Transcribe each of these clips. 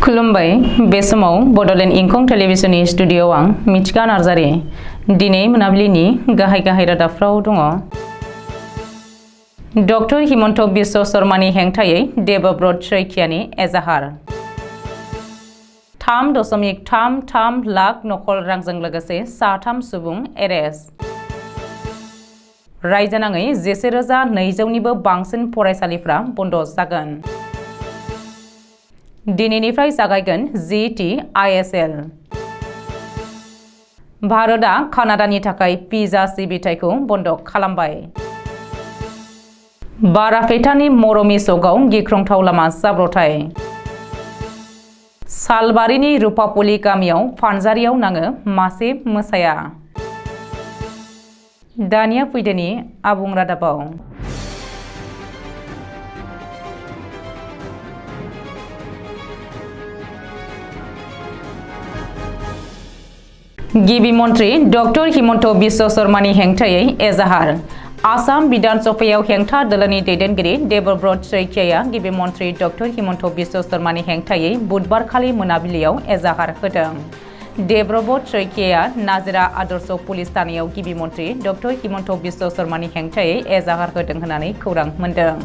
खुलुमबाय बे समाव बडोलेण्ड इंखं टेलिभिजननि स्टुडिय'आव आं मिथिका नार्जारि दिनै मोनाबिलिनि गाहाय रादाबफ्राव दङ। डक्टर हिमन्त बिश्व शर्मानि हेंथायै देबब्रत शइकियानि एजाहार 3.33 लाख नकल रांजों लोगोसे 3 सुबुं एरेस्ट। रायजोनाङै 11,200निबो बांसिन फरायसालिफ्रा बन्द जागोन। दिनैनिफ्राय जागायगोन GT/ISL। भारतआ कानाडानि थाखाय भिजा सिबिथायखौ बन्द खालामबाय। बारापेटानि मरमी चकआव गिख्रंथाव लामा जाब्रबथाय। सालबारिनि रुपापली गामियाव फानजारियाव नाङो मासे मोसाया। दानिया फैदोनि आबुं रादाबाव। गिबि मन्त्री डक्टर हिमन्त बिश्व शर्मानि हेंथायै एजाहार। आसाम विधान सभायाव हेंथा दोलोनि दैदेनगिरि देबब्रत शइकियाया गिबि मन्त्री डक्टर हिमन्त बिश्व शर्मानि हेंथायै बुधबारखालि मोनाबिलियाव एजाहार होदों। देबब्रत शइकियाया नाजिरा आदर्श पुलिस थानायाव गिबि मन्त्री डक्टर हिमन्त बिश्व शर्मानि हेंथायै एजाहार होदों होननानै खौरां मोन्दों।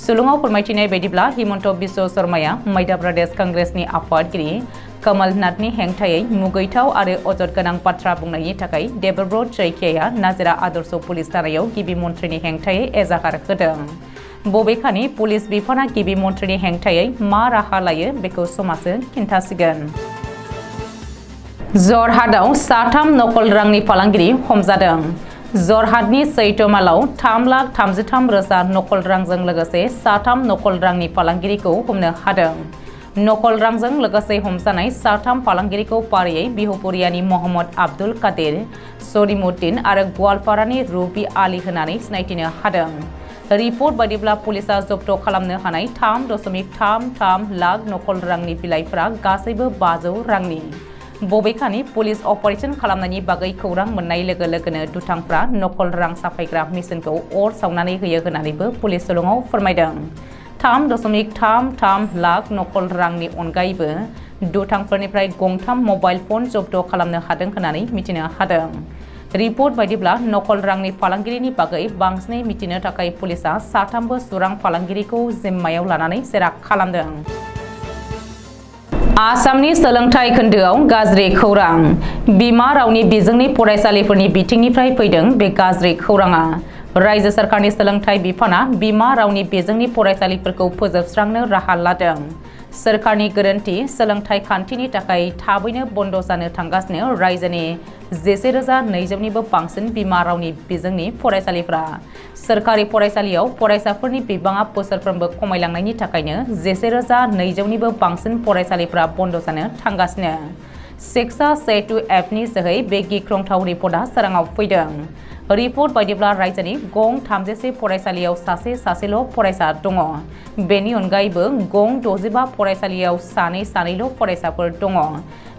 सुलुङाव फोरमायथिनाय बायदिब्ला हिमन्त बिश्व शर्माया मध्य प्रदेश कांग्रेसनि आफादगिरि कमल नाथनि हेंथायै मुगैथाव आरो अजद गोनां बाथ्रा बुंनायनि थाखाय देबब्रत शइकियाया नाजिरा आदर्श पुलिस थानायाव गिबि मन्थ्रिनि हेंथायै एजाहार होदों। बबेखानि पुलिस बिफाना गिबि मन्थ्रिनि हेंथायै मा राहा लायो बेखौ समाजो खिन्थासिगोन। जरहाटआव 3 नकल रांनि फालांगिरि हमजादों। जरहाटनि सैतमालाव 3,33,000 नकल रांजों लोगोसे 3 नकल रांनि फालांगिरिखौ हमनो हादों। नकल रांजों लोगोसे हमजानाय 3 फालांगिरिखौ फारियै बिहुपुरियानि महम्मद आब्दुल कादिर, सरिमुद्दिन आरो गवालपारानि रुबि आली होनानै सिनायथिनो हादों। रिपर्ट बायदिब्ला पुलिसा जब्द खालामनो हानाय 3.33 लाख नकल रांनि बिलाइफोरा गासैबो 500 रांनि। बबेखानि पुलिस अपारेशन खालामनायनि बागै खौरां मोननाय लोगो लोगोनो दुथांफ्रा नकल रां साफायग्रा मेसिनखौ अर सावनानै होयो होननानैबो पुलिस सुलुङाव फोरमायदों। 3.33 लाख नकल रांनि अनगायैबो दुथांफोरनिफ्राय 3 मबाइल फन जब्द खालामनो हादों होननानै मिथिनो हादों। रिपर्ट बायदिब्ला नकल रांनि फालांगिरिनि बागै बांसिनै मिथिनो थाखाय पुलिसा 3 सुरां फालांगिरिखौ जिम्मायाव लानानै जेरा खालामदों। आसामनि सोलोंथाइ खोन्दोआव गाज्रि खौरां। बिमा रावनि बिजोंनि फरायसालिफोरनि बिथिंनिफ्राय फैदों बे गाज्रि खौराङा। रायजो सोरखारनि सोलोंथाइ बिफाना बिमा रावनि बिजोंनि फरायसालिफोरखौ फोजोबस्रांनो राहा लादों। सोरखारनि गोरोन्थि सोलोंथाइ खान्थिनि थाखाय थाबैनो बन्द जानो थांगासिनो रायजोनि 11,200निबो बांसिन बिमा रावनि बिजोंनि फरायसालिफ्रा। सोरखारि फरायसालियाव फरायसाफोरनि बिबाङा बोसोरफ्रोमबो खमायलांनायनि थाखायनो 11,200निबो बांसिन फरायसालिफ्रा बन्द जानो थांगासिनो। शिक्षा सेतु एपनि जोहै बे गिख्रंथाव रिपर्टआ सोराङाव फैदों। रिपर्ट बायदिब्ला रायजोनि गं 33 फरायसालियाव सासेल' फरायसा दङ। बेनि अनगायैबो गं 65 फरायसालियाव सानैल' फरायसाफोर दङ।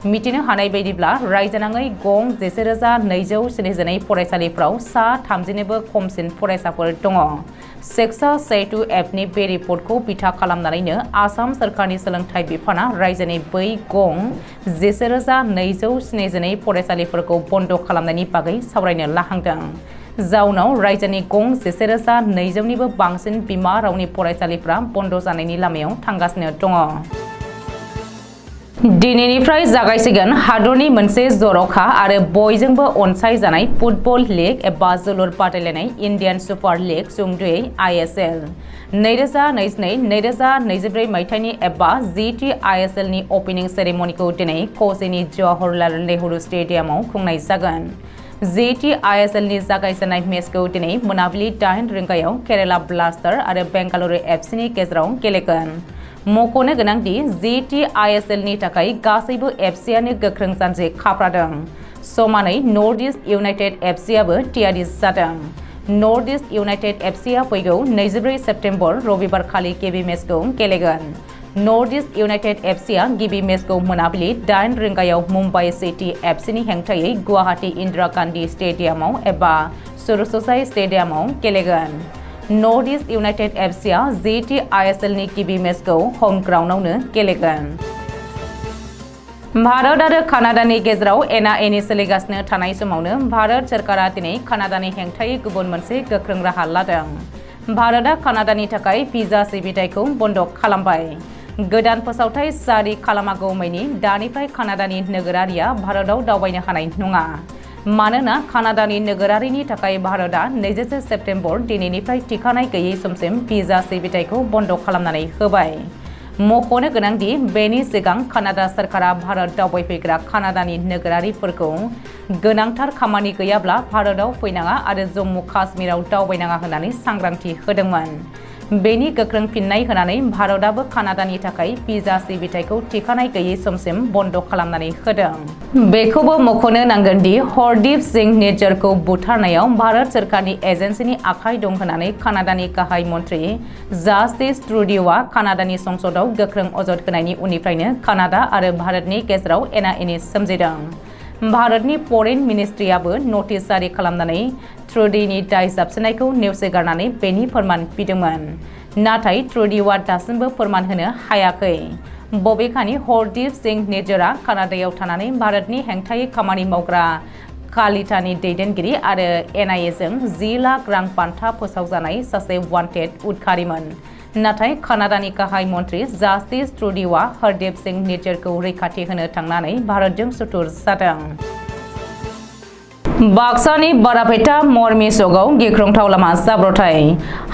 मिथिनो हानाय बायदिब्ला रायजोनाङै गं 11,272 फरायसालिफ्राव 30निबो खमसिन फरायसाफोर दङ। शिक्षा सेतु एपनि बे रिपर्टखौ बिथा खालामनानैनो आसाम सोरखारनि सोलोंथाइ बिफाना रायजोनि बै गं 11,272 फरायसालिफोरखौ बन्द खालामनायनि बागै सावरायनो लाहांदों। जाउनाव रायजोनि गं 11,200निबो बांसिन बिमा रावनि फरायसालिफ्रा बन्द जानायनि लामायाव थांगासिनो दङ। दिनैनिफ्राय जागायसिगोन हादरनि मोनसे जर'खा आरो बयजोंबो अनसायजानाय फुटबल लीग एबा जोलुर बादायलायनाय इन्डियान सुपार लीग सुंद'यै ISL। 2022-2024 मायथाइनि एबा GT/ISL नि अपेनिं सेरेमनिखौ दिनै क'चिनि जवाहरलाल नेहरू स्टेडियामाव खुंनाय जागोन। GT/ISL नि जागायजेननाय मेचखौ दिनै मोनाबिलि 8 रिंगायाव केरेला ब्लास्टार आरो बेंगालुरु FCनि गेजेराव गेलेगोन। मख'नो गोनांदि GT/ISL नि थाखाय गासैबो FCआनो गोख्रों जानजि खाफ्रादों। समानै नर्थ इस्ट इउनाइटेड FCआबो थियारि जादों। नर्थ इस्ट इउनाइटेड FCआ फैगौ 24 सेप्तेम्बर रबिबारखालि गिबि मेचखौ गेलेगोन। नर्थ इस्ट इउनाइटेड FCआ गिबि मेचखौ मोनाबिलि 8 रिंगायाव मुम्बाइ सिटी FCनि हेंथायै गुवाहाटी इन्दिरा गान्धी स्टेडियामाव एबा सरसजाई स्टेडियामाव गेलेगोन। नर्थ इस्ट इउनाइटेड FCआ GT/ISL नि गिबि मेचखौ होम ग्राउन्डआवनो गेलेगोन। भारत आरो कानाडानि गेजेराव एना-एनि सोलिगासिनो थानाय समावनो भारत सोरखारा दिनै कानाडानि हेंथायै गुबुन मोनसे गोख्रों राहा लादों। भारतआ कानाडानि थाखाय भिजा सिबिथायखौ बन्द खालामबाय। गोदान फोसावथाय जारि खालामागौमानि दानिफ्राय कानाडानि नोगोरारिया भारतआव दावबायनो हानाय नङा। मानोना कानाडानि नोगोरारिनि थाखाय भारतआ 24 सेप्तेम्बर दिनैनिफ्राय थिखानाय गैयै समसिम भिजा सिबिथायखौ बन्द खालामनानै होबाय। मख'नो गोनांदि बेनि सिगां कानाडा सोरखारा भारत दावबायफैग्रा कानाडानि नोगोरारिफोरखौ गोनांथार खामानि गैयाब्ला भारतआव फैनाङा आरो जम्मु काश्मीराव दावबायनाङा होननानै सांग्रांथि होदोंमोन। बेनि गोख्रों फिननाय होनानै भारतआबो कानाडानि थाखाय भिजा सिबिथायखौ थिखानाय गैयै समसिम बन्द खालामनानै होदों। बेखौबो मख'नो नांगोन दि हरदीप सिंह निज्जरखौ बुथारनायाव भारत सोरखारनि एजेन्सिनि आखाइ दं होननानै कानाडानि गाहाय मन्थ्रि जास्टिस ट्रुडिउआ कानाडानि संसदआव गोख्रों अजद होनायनि उननिफ्रायनो कानाडा आरो भारतनि गेजेराव एना-एनि सोमजिदों। भारतनि फरेन मिनिस्ट्रियाबो नटिस जारि खालामनानै ट्रुडिउनि दाय जाबसिननायखौ नेवसिगारनानै बेनि फोरमान बिदोंमोन। नाथाय ट्रुडिउआ दासिमबो फोरमान होनो हायाखै। बबेखानि हरदीप सिंह निज्जरा कानाडायाव थानानै भारतनि हेंथायै खामानि मावग्रा कालिटानि दैदेनगिरि आरो एनआईएजों 10 लाख रां बान्था फोसावजानाय सासे वान्टेड उदखारिमोन। नाथाय कानाडानि गाहाय मन्थ्रि जास्टिस ट्रुडिउआ हरदीप सिंह निज्जरखौ रैखाथि होनो थांनानै भारतजों सुथुर जादों। बाक्सानि बारापेटा मरमि सकआव गिख्रंथाव लामा जाब्रबथाय।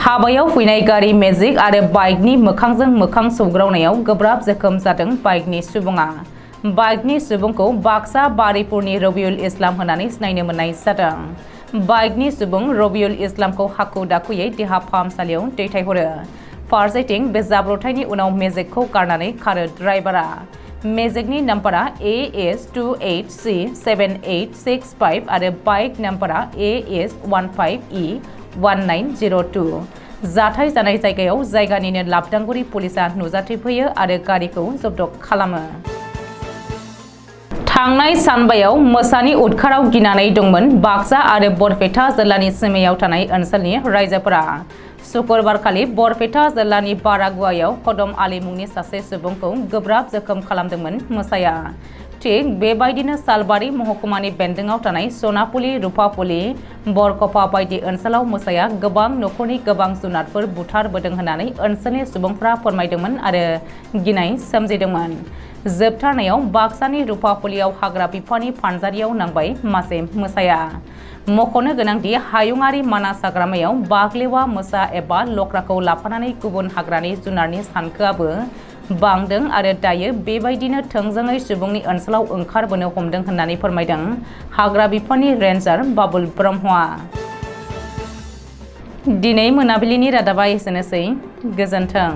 हाबायाव फैनाय गारि मेजिक आरो बाइकनि मोखांजों मोखां सौग्रावनायाव गोब्राब जोखोम जादों बाइकनि सुबुङा। बाइकनि सुबुंखौ बाक्सा बारिपुरनि रबिउल इस्लाम होननानै सिनायनो मोननाय जादों। बाइकनि सुबुं रबिउल इस्लामखौ हाखु-दाखुयै देहा फाहामसालियाव दैथायहरो। फारसेथिं बे जाब्रबथायनि उनाव मेजिकखौ गारनानै खारो ड्राइभारा। मेजिकनि नाम्बारा AS28C7865 आरो बाइक नाम्बारा AS15E1902। जाथाय जानाय जायगायाव जायगानिनो लाबदांगुरि पुलिसा नुजाथिफैयो आरो गारिखौ जब्द खालामो। थांनाय सानबायाव मोसानि उदखाराव गिनानै दंमोन बाक्सा आरो बरपेटा जिल्लानि सिमायाव थानाय ओनसोलनि रायजोफोरा। शुक्रबारखालि बरपेटा जिल्लानि बारागुवायाव कदम आली मुंनि सासे सुबुंखौ गोब्राब जोखोम खालामदोंमोन मोसाया। थिग बेबायदिनो सालबारि महकुमानि बेन्दोंआव थानाय सनापुलि, रुपापुलि, बरकपा बायदि ओनसोलाव मोसाया गोबां नखरनि गोबां जुनारफोर बुथारबोदों होननानै ओनसोलनि सुबुंफ्रा फोरमायदोंमोन आरो गिनाय सोमजिदोंमोन। जोबथारनायाव बाक्सानि रुपापुलियाव हाग्रा बिफाननि फानजारियाव नांबाय मासे मोसाया। मख'नो गोनांदि हायुङारि मानास हाग्रामायाव बाग्लेवा मोसा एबा लख्राखौ लाफानानै गुबुन हाग्रानि जुनारनि सानखोआबो बांदों आरो दायो बेबायदिनो थोंजोङै सुबुंनि ओनसोलाव ओंखारबोनो हमदों होननानै फोरमायदों हाग्रा बिफाननि रेन्जार बाबुल ब्रह्मआ। दिनै मोनाबिलिनि रादाबा एसेनोसै। गोजोन्थों।